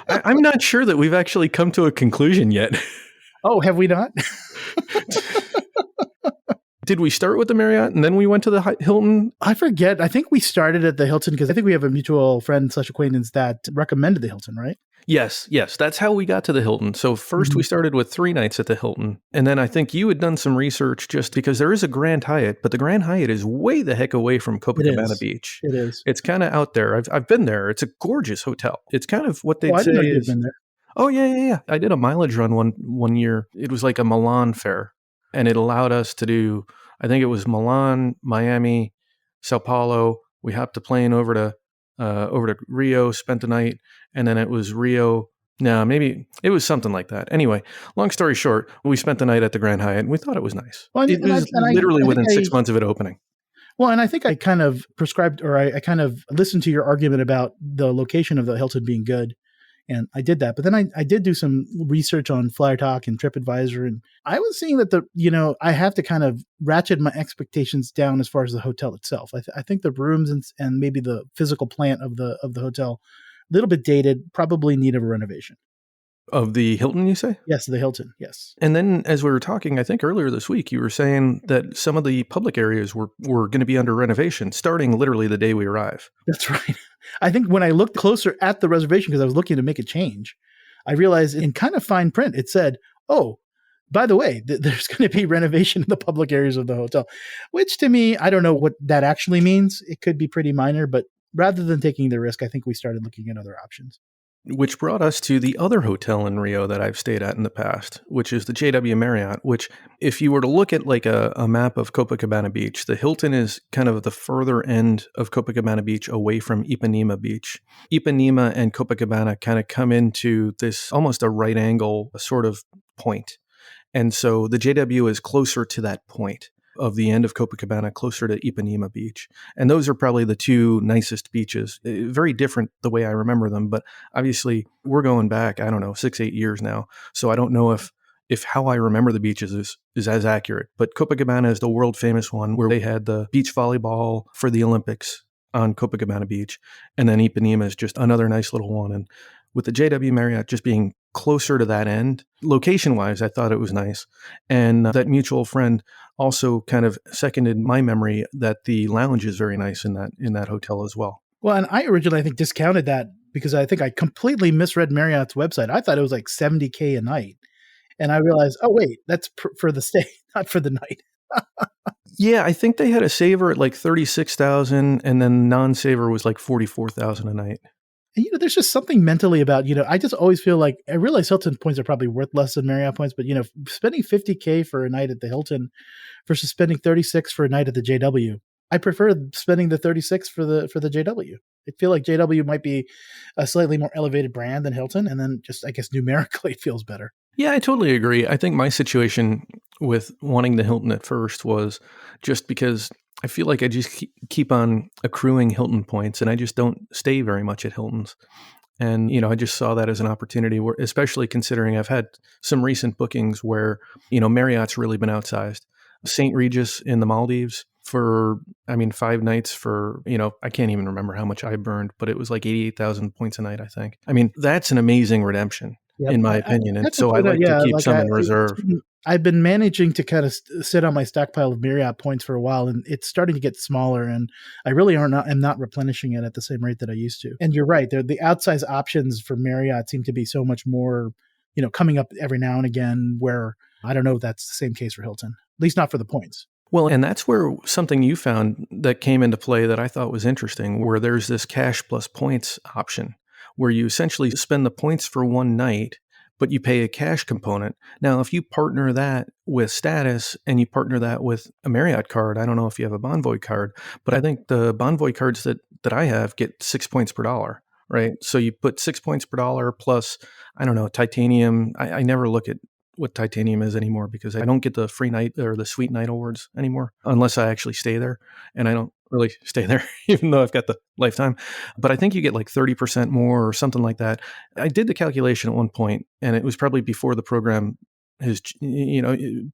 I'm not sure that we've actually come to a conclusion yet. Oh, have we not? Did we start with the Marriott and then we went to the Hilton? I forget. I think we started at the Hilton because I think we have a mutual friend / acquaintance that recommended the Hilton, right? Yes. That's how we got to the Hilton. So first we started with 3 nights at the Hilton. And then I think you had done some research just because there is a Grand Hyatt, but the Grand Hyatt is way the heck away from Copacabana Beach. It is. It's kind of out there. I've been there. It's a gorgeous hotel. It's kind of what they'd say I didn't know you'd been there. Oh, yeah. I did a mileage run one year. It was like a Milan fare. And it allowed us to do, I think it was Milan, Miami, Sao Paulo. We hopped a plane over to Rio, spent the night, and then it was Rio. No, maybe it was something like that. Anyway, long story short, we spent the night at the Grand Hyatt, and we thought it was nice. Well, it was literally within 6 months of it opening. Well, and I think I kind of prescribed, or I kind of listened to your argument about the location of the Hilton being good. And I did that. But then I did do some research on Flyer Talk and TripAdvisor. And I was seeing that I have to kind of ratchet my expectations down as far as the hotel itself. I think the rooms and maybe the physical plant of the hotel, a little bit dated, probably need a renovation. Of the Hilton, you say? Yes, the Hilton, yes. And then as we were talking, I think earlier this week, you were saying that some of the public areas were going to be under renovation starting literally the day we arrive. That's right. I think when I looked closer at the reservation, because I was looking to make a change, I realized in kind of fine print, it said, oh, by the way, there's going to be renovation in the public areas of the hotel, which to me, I don't know what that actually means. It could be pretty minor, but rather than taking the risk, I think we started looking at other options. Which brought us to the other hotel in Rio that I've stayed at in the past, which is the JW Marriott, which if you were to look at like a map of Copacabana Beach, the Hilton is kind of the further end of Copacabana Beach away from Ipanema Beach. Ipanema and Copacabana kind of come into this almost a right angle sort of point. And so the JW is closer to that point. of the end of Copacabana closer to Ipanema Beach. And those are probably the two nicest beaches. Very different the way I remember them, but obviously we're going back, I don't know, 6-8 years now. So I don't know if how I remember the beaches is as accurate. But Copacabana is the world famous one where they had the beach volleyball for the Olympics on Copacabana Beach. And then Ipanema is just another nice little one. And with the JW Marriott just being closer to that end, location-wise, I thought it was nice. And that mutual friend also kind of seconded my memory that the lounge is very nice in that hotel as well. Well, and I originally, I think, discounted that because I think I completely misread Marriott's website. I thought it was like $70K a night. And I realized, oh, wait, that's for the stay, not for the night. Yeah, I think they had a saver at like 36,000, and then non-saver was like 44,000 a night. And, there's just something mentally about, I just always feel like, I realize Hilton points are probably worth less than Marriott points, but, spending $50K for a night at the Hilton versus spending 36 for a night at the JW, I prefer spending the 36 for the JW. I feel like JW might be a slightly more elevated brand than Hilton, and then just, I guess, numerically it feels better. Yeah, I totally agree. I think my situation with wanting the Hilton at first was just because I feel like I just keep on accruing Hilton points, and I just don't stay very much at Hilton's. And, I just saw that as an opportunity where, especially considering I've had some recent bookings where, Marriott's really been outsized. St. Regis in the Maldives for, 5 nights for, I can't even remember how much I burned, but it was like 88,000 points a night, I think. That's an amazing redemption. Yep. In my opinion. And so I like to keep some in reserve. I've been managing to kind of sit on my stockpile of Marriott points for a while, and it's starting to get smaller, and I really am not replenishing it at the same rate that I used to. And you're right, the outsized options for Marriott seem to be so much more, coming up every now and again, where I don't know if that's the same case for Hilton, at least not for the points. Well, and that's where something you found that came into play that I thought was interesting, where there's this cash plus points option, where you essentially spend the points for one night, but you pay a cash component. Now, if you partner that with Status and you partner that with a Marriott card, I don't know if you have a Bonvoy card, but I think the Bonvoy cards that I have get 6 points per dollar, right? So you put 6 points per dollar plus, I don't know, titanium. I never look at what titanium is anymore because I don't get the free night or the sweet night awards anymore unless I actually stay there. And I don't really stay there, even though I've got the lifetime. But I think you get like 30% more or something like that. I did the calculation at one point, and it was probably before the program has,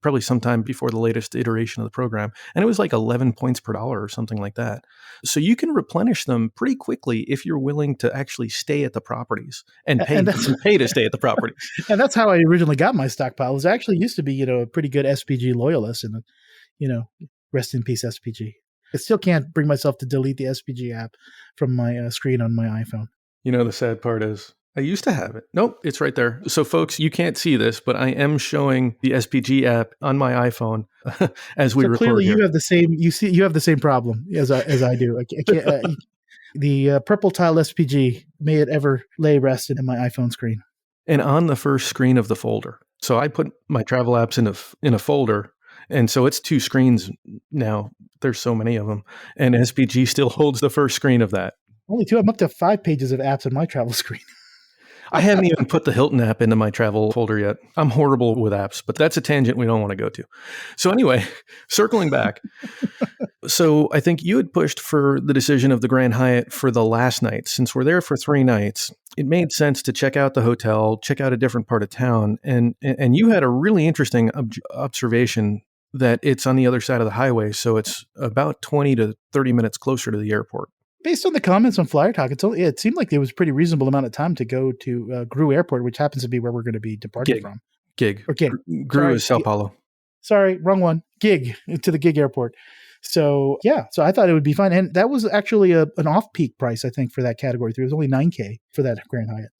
probably sometime before the latest iteration of the program. And it was like 11 points per dollar or something like that. So you can replenish them pretty quickly if you're willing to actually stay at the properties and pay to stay at the property. And that's how I originally got my stockpile. It was actually used to be, a pretty good SPG loyalist, and, rest in peace, SPG. I still can't bring myself to delete the SPG app from my screen on my iPhone. The sad part is I used to have it. Nope, it's right there. So folks, you can't see this, but I am showing the SPG app on my iPhone as we record. Clearly here. You have the same problem as I do. I can't, the purple tile SPG, may it ever lay rest in my iPhone screen. And on the first screen of the folder. So I put my travel apps in a folder. And so it's 2 screens now. There's so many of them. And SPG still holds the first screen of that. Only 2. I'm up to 5 pages of apps on my travel screen. I haven't even put the Hilton app into my travel folder yet. I'm horrible with apps, but that's a tangent we don't want to go to. So anyway, circling back. So I think you had pushed for the decision of the Grand Hyatt for the last night. Since we're there for 3 nights, it made sense to check out the hotel, check out a different part of town. And you had a really interesting observation that it's on the other side of the highway. So it's about 20 to 30 minutes closer to the airport. Based on the comments on Flyer Talk, it seemed like there was a pretty reasonable amount of time to go to GRU Airport, which happens to be where we're going to be departing from. Gig. Or Gig. GRU is Sao Paulo. Sorry, wrong one. Gig, to the Gig Airport. So, yeah, so I thought it would be fine. And that was actually an off-peak price, I think, for that category 3. It was only $9K for that Grand Hyatt.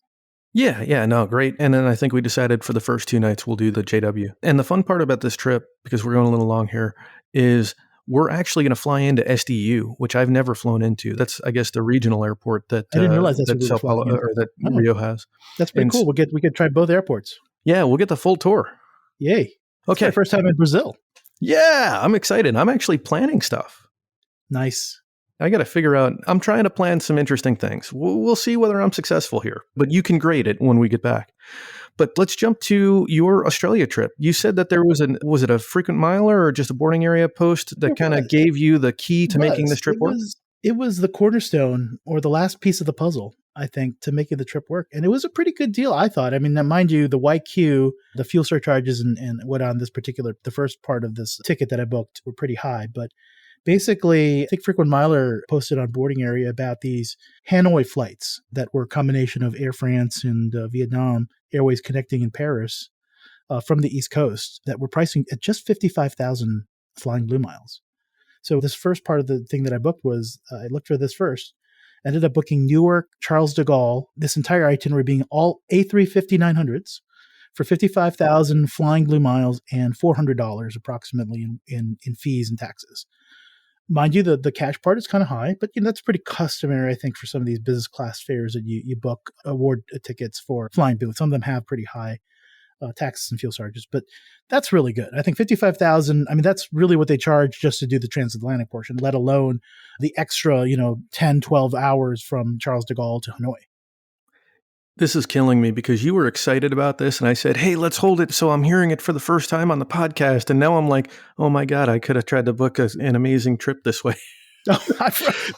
Yeah, no, great. And then I think we decided for the first 2 nights, we'll do the JW. And the fun part about this trip, because we're going a little long here, is we're actually going to fly into SDU, which I've never flown into. That's, I guess, the regional airport that I didn't realize that's that Sao Paulo or that Rio has. That's pretty cool. We could try both airports. Yeah, we'll get the full tour. Yay! Okay, my first time in Brazil. Yeah, I'm excited. I'm actually planning stuff. Nice. I got to figure out, I'm trying to plan some interesting things. We'll see whether I'm successful here, but you can grade it when we get back. But let's jump to your Australia trip. You said that there was it a frequent miler or just a boarding area post that It kind of was. gave you the key to making this trip work? It was the cornerstone or the last piece of the puzzle, I think, to making the trip work. And it was a pretty good deal, I thought. I mean, now, mind you, the YQ, the fuel surcharges and what on this particular, the first part of this ticket that I booked were pretty high. But basically, I think Frequent Miler posted on Boarding Area about these Hanoi flights that were a combination of Air France and Vietnam Airways connecting in Paris from the East Coast that were pricing at just 55,000 flying blue miles. So this first part of the thing that I booked was, I looked for this first, ended up booking Newark, Charles de Gaulle, this entire itinerary being all A350-900s for 55,000 flying blue miles and $400 approximately in fees and taxes. Mind you, the cash part is kind of high, but that's pretty customary, I think, for some of these business class fares that you book award tickets for flying blue. Some of them have pretty high taxes and fuel charges, but that's really good. I think 55,000, I mean, that's really what they charge just to do the transatlantic portion, let alone the extra, 10, 12 hours from Charles de Gaulle to Hanoi. This is killing me because you were excited about this and I said, hey, let's hold it. So I'm hearing it for the first time on the podcast. And now I'm like, oh my God, I could have tried to book an amazing trip this way.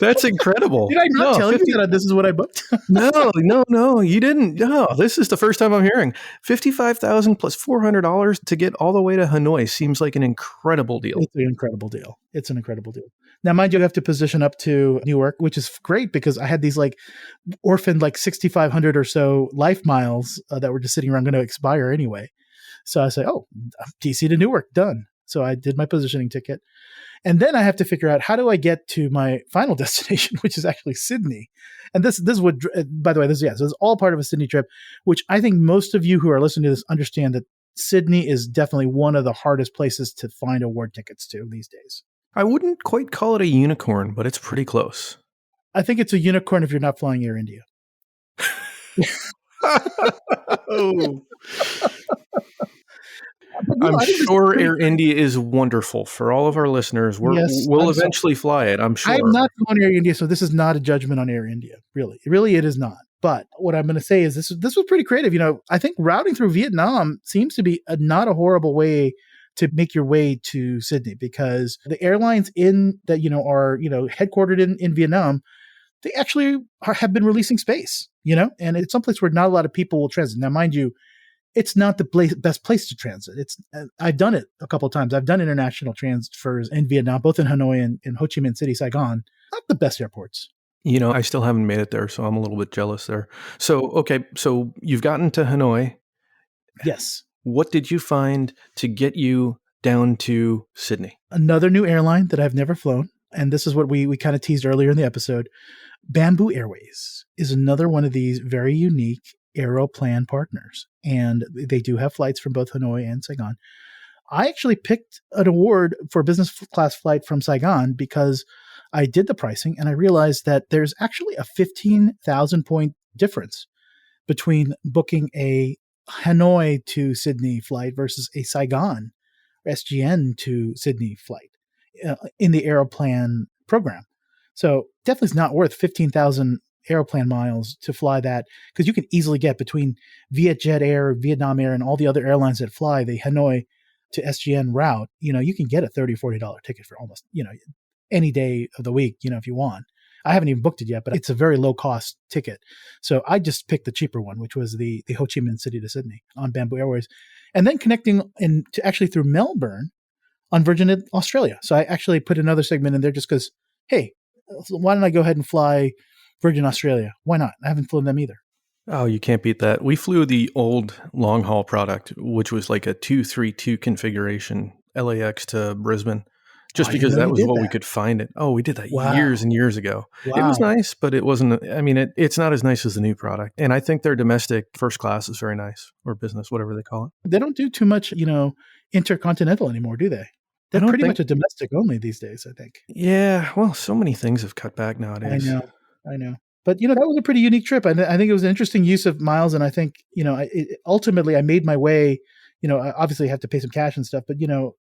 That's incredible. Did I not tell you that this is what I booked? No, you didn't. No, this is the first time I'm hearing 55,000 plus $400 to get all the way to Hanoi seems like an incredible deal. It's an incredible deal. Now, mind you, I have to position up to Newark, which is great because I had these orphaned 6,500 or so life miles that were just sitting around going to expire anyway. So I say, DC to Newark, done. So I did my positioning ticket. And then I have to figure out how do I get to my final destination, which is actually Sydney. And this would, by the way, so it's all part of a Sydney trip, which I think most of you who are listening to this understand that Sydney is definitely one of the hardest places to find award tickets to these days. I wouldn't quite call it a unicorn, but it's pretty close. I think it's a unicorn if you're not flying Air India. Oh. I'm sure Air India is wonderful for all of our listeners. We'll eventually fly it, I'm sure. I'm not on Air India, so this is not a judgment on Air India. Really, it is not. But what I'm going to say is this was pretty creative. I think routing through Vietnam seems to be not a horrible way to make your way to Sydney, because the airlines that are headquartered in Vietnam, they actually have been releasing space. And it's someplace where not a lot of people will transit. Now, mind you, it's not the best place to transit. I've done it a couple of times. I've done international transfers in Vietnam, both in Hanoi and in Ho Chi Minh City, Saigon. Not the best airports. I still haven't made it there, so I'm a little bit jealous there. So, okay, so you've gotten to Hanoi. Yes. What did you find to get you down to Sydney? Another new airline that I've never flown, and this is what we kind of teased earlier in the episode. Bamboo Airways is another one of these very unique Aeroplan partners, and they do have flights from both Hanoi and Saigon. I actually picked an award for a business class flight from Saigon because I did the pricing and I realized that there's actually a 15,000 point difference between booking a Hanoi to Sydney flight versus a Saigon SGN to Sydney flight in the Aeroplan program. So definitely it's not worth 15,000 Aeroplan miles to fly that, because you can easily get between Vietjet Air, Vietnam Air, and all the other airlines that fly the Hanoi to SGN route. You can get a $30, $40 ticket for almost, any day of the week, if you want. I haven't even booked it yet, but it's a very low cost ticket. So I just picked the cheaper one, which was the Ho Chi Minh City to Sydney on Bamboo Airways, and then connecting to actually through Melbourne on Virgin Australia. So I actually put another segment in there just because, hey, why don't I go ahead and fly Virgin Australia? Why not? I haven't flown them either. Oh, you can't beat that. We flew the old long haul product, which was like a 232 configuration, LAX to Brisbane, just because that was what we could find it. Oh, we did that years and years ago. Wow. It was nice, but it wasn't, it's not as nice as the new product. And I think their domestic first class is very nice, or business, whatever they call it. They don't do too much, intercontinental anymore, do they? They're pretty much a domestic only these days, I think. Yeah. Well, so many things have cut back nowadays. I know. But, that was a pretty unique trip. I think it was an interesting use of miles. And I think, ultimately I made my way, I obviously have to pay some cash and stuff, but,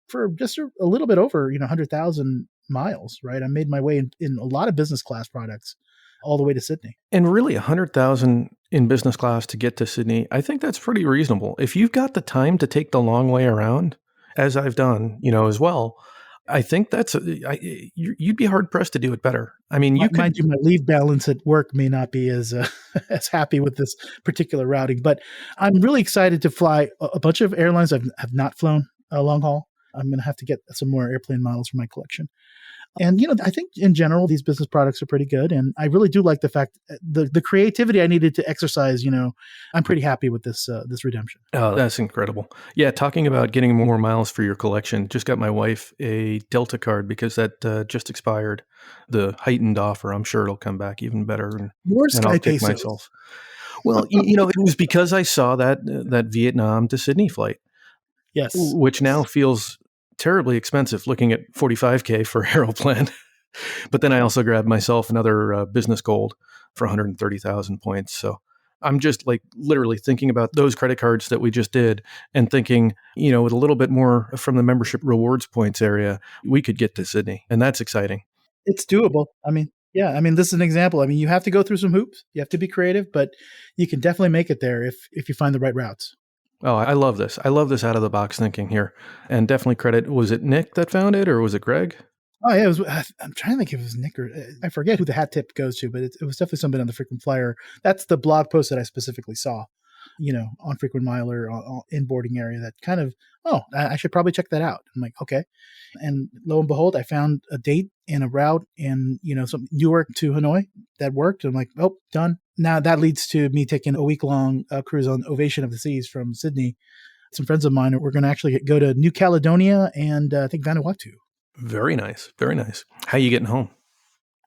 for just a little bit over, 100,000 miles, right? I made my way in a lot of business class products all the way to Sydney. And really, 100,000 in business class to get to Sydney, I think that's pretty reasonable. If you've got the time to take the long way around, as I've done, as well, I think you'd be hard pressed to do it better. I mean, Mind you, my leave balance at work may not be as as happy with this particular routing, but I'm really excited to fly a bunch of airlines I've have not flown long haul. I'm going to have to get some more airplane models for my collection. And, I think in general, these business products are pretty good. And I really do like the fact the creativity I needed to exercise, I'm pretty happy with this redemption. Oh, that's incredible. Yeah. Talking about getting more miles for your collection, just got my wife a Delta card because that just expired. The heightened offer. I'm sure it'll come back even better. More and I'll kick Skypesos. myself. Well, it was because I saw that Vietnam to Sydney flight. Yes. Which now feels terribly expensive looking at $45K for Aeroplan. But then I also grabbed myself another business gold for 130,000 points. So I'm just like literally thinking about those credit cards that we just did and thinking, with a little bit more from the membership rewards points area, we could get to Sydney. And that's exciting. It's doable. This is an example. You have to go through some hoops. You have to be creative, but you can definitely make it there if you find the right routes. Oh, I love this. I love this out of the box thinking here. And definitely credit, was it Nick that found it or was it Greg? Oh, yeah. I'm trying to think if it was Nick or I forget who the hat tip goes to, but it was definitely somebody on the Frequent Flyer. That's the blog post that I specifically saw, on Frequent Miler, in boarding area that kind of, I should probably check that out. I'm like, okay. And lo and behold, I found a date and a route in, some Newark to Hanoi that worked. I'm like, oh, done. Now that leads to me taking a week-long cruise on Ovation of the Seas from Sydney. Some friends of mine, we're going to actually go to New Caledonia and I think Vanuatu. Very nice. Very nice. How are you getting home?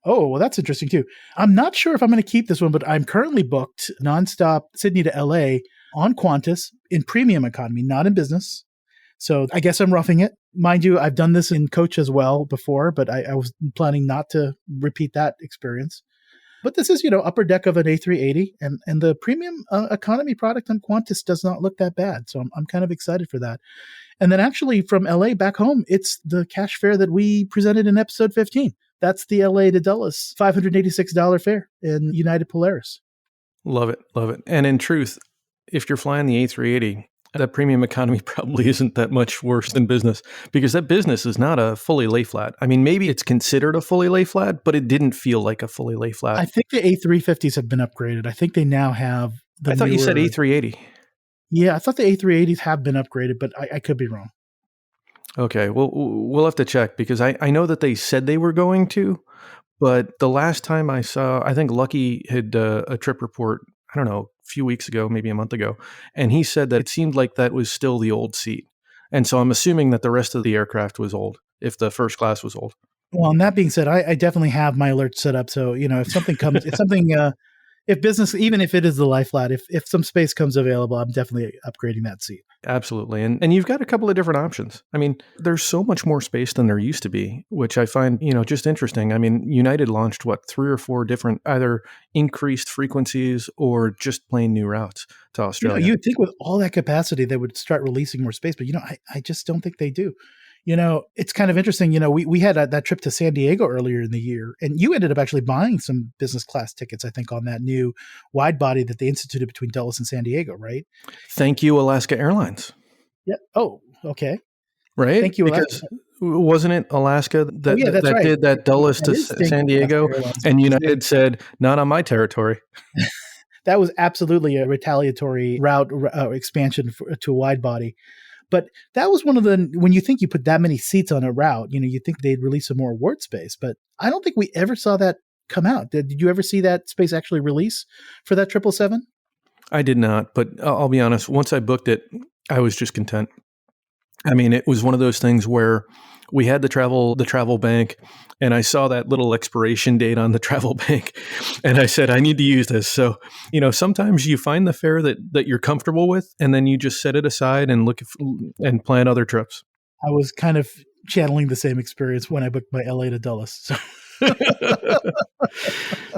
Oh, well, that's interesting too. I'm not sure if I'm going to keep this one, but I'm currently booked nonstop Sydney to LA on Qantas in premium economy, not in business. So I guess I'm roughing it. Mind you, I've done this in coach as well before, but I was planning not to repeat that experience. But this is, upper deck of an A380, and the premium economy product on Qantas does not look that bad. So I'm kind of excited for that. And then actually from LA back home, it's the cash fare that we presented in episode 15. That's the LA to Dulles $586 fare in United Polaris. Love it. Love it. And in truth, if you're flying the A380, that premium economy probably isn't that much worse than business because that business is not a fully lay flat. I mean, maybe it's considered a fully lay flat, but it didn't feel like a fully lay flat. I think the A350s have been upgraded. I think they now have I thought you said A380. Yeah, I thought the A380s have been upgraded, but I could be wrong. Okay, well, we'll have to check because I know that they said they were going to, but the last time I saw, I think Lucky had a trip report, I don't know, a few weeks ago, maybe a month ago, and he said that it seemed like that was still the old seat. And so I'm assuming that the rest of the aircraft was old, if the first class was old. Well, and that being said, I definitely have my alerts set up. So, if something comes, if business, even if it is the lie flat, if some space comes available, I'm definitely upgrading that seat. Absolutely. And you've got a couple of different options. I mean, there's so much more space than there used to be, which I find, just interesting. I mean, United launched 3 or 4 different either increased frequencies or just plain new routes to Australia. You'd think with all that capacity, they would start releasing more space, but I just don't think they do. It's kind of interesting. We had that trip to San Diego earlier in the year, and you ended up actually buying some business class tickets, I think, on that new wide body that they instituted between Dulles and San Diego, right? Thank you, Alaska Airlines. Yeah. Oh, okay. Right? Thank you, Alaska. Wasn't it Alaska that right. did that Dulles to San Diego? And United said, not on my territory. That was absolutely a retaliatory route expansion to a wide body. But that was one of when you think you put that many seats on a route, you think they'd release some more award space. But I don't think we ever saw that come out. Did you ever see that space actually release for that 777? I did not. But I'll be honest, once I booked it, I was just content. I mean, it was one of those things where we had the travel bank, and I saw that little expiration date on the travel bank, and I said, I need to use this. So, sometimes you find the fare that you're comfortable with, and then you just set it aside and and plan other trips. I was kind of channeling the same experience when I booked my LA to Dulles. So.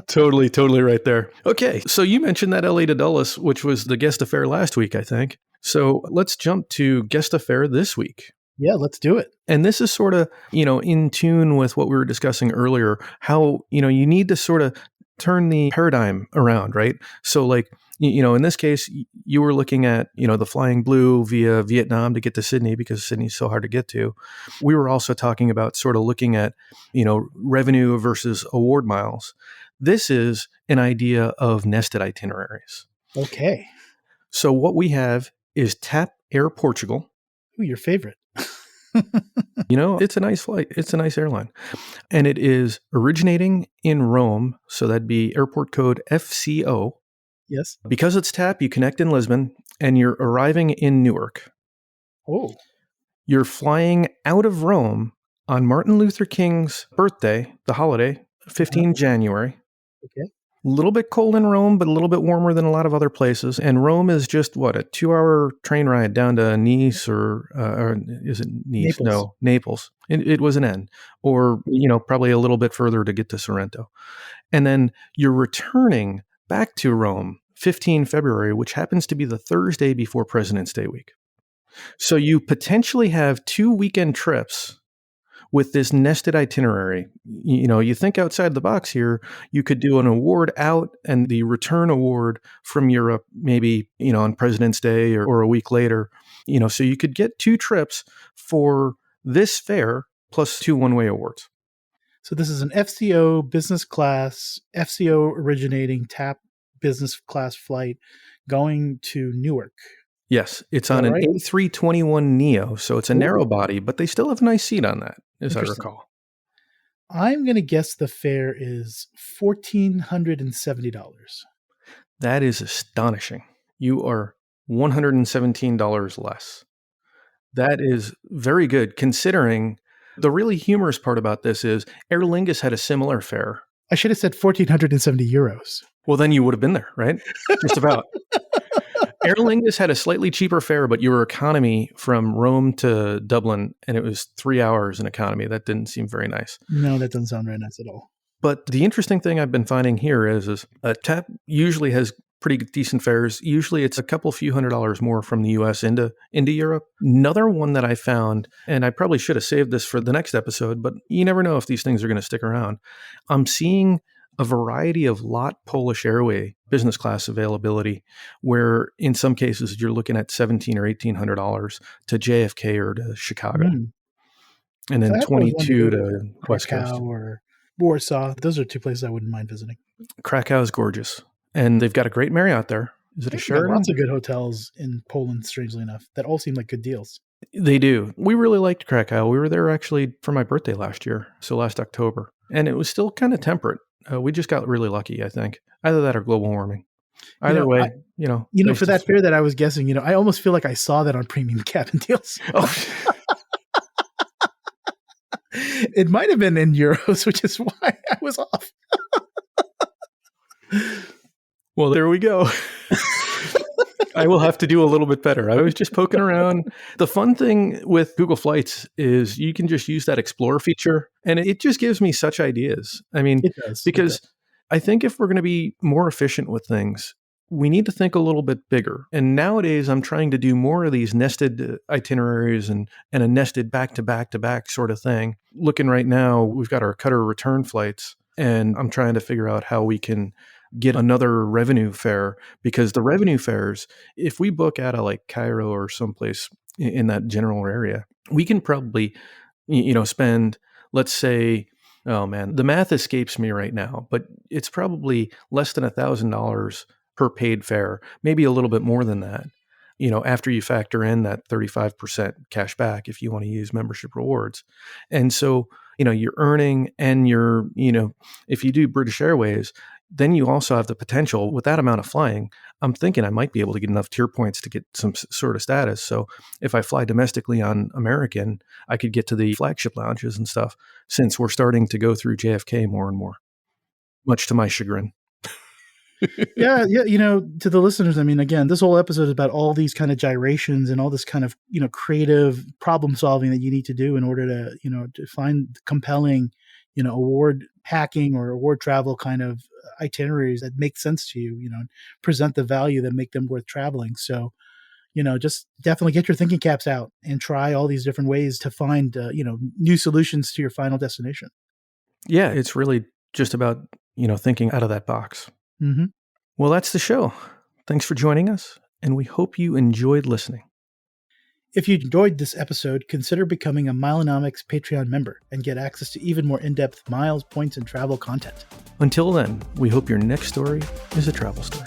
Totally right there. Okay, so you mentioned that LA to Dulles, which was the guest affair last week, I think. So let's jump to guest affair this week. Yeah, let's do it. And this is sort of, in tune with what we were discussing earlier, how, you need to sort of turn the paradigm around, right? So like, in this case, you were looking at, the Flying Blue via Vietnam to get to Sydney because Sydney's so hard to get to. We were also talking about sort of looking at, revenue versus award miles. This is an idea of nested itineraries. Okay. So what we have is TAP Air Portugal. Ooh, your favorite. It's a nice flight. It's a nice airline. And it is originating in Rome. So that'd be airport code FCO. Yes. Because it's TAP, you connect in Lisbon and you're arriving in Newark. Oh. You're flying out of Rome on Martin Luther King's birthday, the holiday, 15 January. Okay. A little bit cold in Rome, but a little bit warmer than a lot of other places. And Rome is just, a 2-hour train ride down to Nice or is it Nice? Naples. No, Naples. It was an N. Or, probably a little bit further to get to Sorrento. And then you're returning back to Rome 15 February, which happens to be the Thursday before President's Day week. So you potentially have 2 weekend trips with this nested itinerary. You think outside the box here, you could do an award out and the return award from Europe, maybe, on President's Day or a week later, so you could get 2 trips for this fare plus 2 one-way awards. So this is an FCO business class, FCO originating TAP business class flight going to Newark. Yes, it's on an right? A321neo, so it's a narrow body, but they still have a nice seat on that, as I recall. I'm going to guess the fare is $1,470. That is astonishing. You are $117 less. That is very good, considering the really humorous part about this is Aer Lingus had a similar fare. I should have said 1,470 euros. Well, then you would have been there, right? Just about. Aer Lingus had a slightly cheaper fare, but you were economy from Rome to Dublin, and it was 3 hours in economy. That didn't seem very nice. No, that doesn't sound very nice at all. But the interesting thing I've been finding here is TAP usually has pretty decent fares. Usually it's a couple few $100s more from the US into Europe. Another one that I found, and I probably should have saved this for the next episode, but you never know if these things are going to stick around. I'm seeing a variety of LOT Polish Airway business class availability, where in some cases you're looking at $1,700 or $1,800 to JFK or to Chicago. And then 22 to West Coast. Or Warsaw. Those are 2 places I wouldn't mind visiting. Krakow is gorgeous. And they've got a great Marriott there. Is it a Sheraton? Lots of good hotels in Poland, strangely enough, that all seem like good deals. They do. We really liked Krakow. We were there actually for my birthday last year, so last October. And it was still kind of temperate. We just got really lucky, I think. Either that or global warming. Either way, nice for that fare that I was guessing, I almost feel like I saw that on premium cabin deals. Oh. It might have been in euros, which is why I was off. Well, there we go. I will have to do a little bit better. I was just poking around. The fun thing with Google Flights is you can just use that Explore feature, and it just gives me such ideas. I mean, it does. Because I think if we're going to be more efficient with things, we need to think a little bit bigger. And nowadays, I'm trying to do more of these nested itineraries and a nested back-to-back-to-back sort of thing. Looking right now, we've got our Qatar return flights, and I'm trying to figure out how we can get another revenue fare, because the revenue fares, if we book out of like Cairo or someplace in that general area, we can probably, spend, let's say, oh man, the math escapes me right now, but it's probably less than $1,000 per paid fare, maybe a little bit more than that, after you factor in that 35% cash back if you want to use membership rewards. And so, you're earning, and you're, if you do British Airways, then you also have the potential with that amount of flying. I'm thinking I might be able to get enough tier points to get some sort of status. So if I fly domestically on American, I could get to the flagship lounges and stuff, since we're starting to go through JFK more and more, much to my chagrin. Yeah. To the listeners, I mean, again, this whole episode is about all these kind of gyrations and all this kind of, creative problem solving that you need to do in order to, to find compelling, award hacking or award travel kind of itineraries that make sense to you, present the value that make them worth traveling. So, just definitely get your thinking caps out and try all these different ways to find, new solutions to your final destination. Yeah, it's really just about, thinking out of that box. Mm-hmm. Well, that's the show. Thanks for joining us, and we hope you enjoyed listening. If you enjoyed this episode, consider becoming a Milenomics Patreon member and get access to even more in-depth miles, points, and travel content. Until then, we hope your next story is a travel story.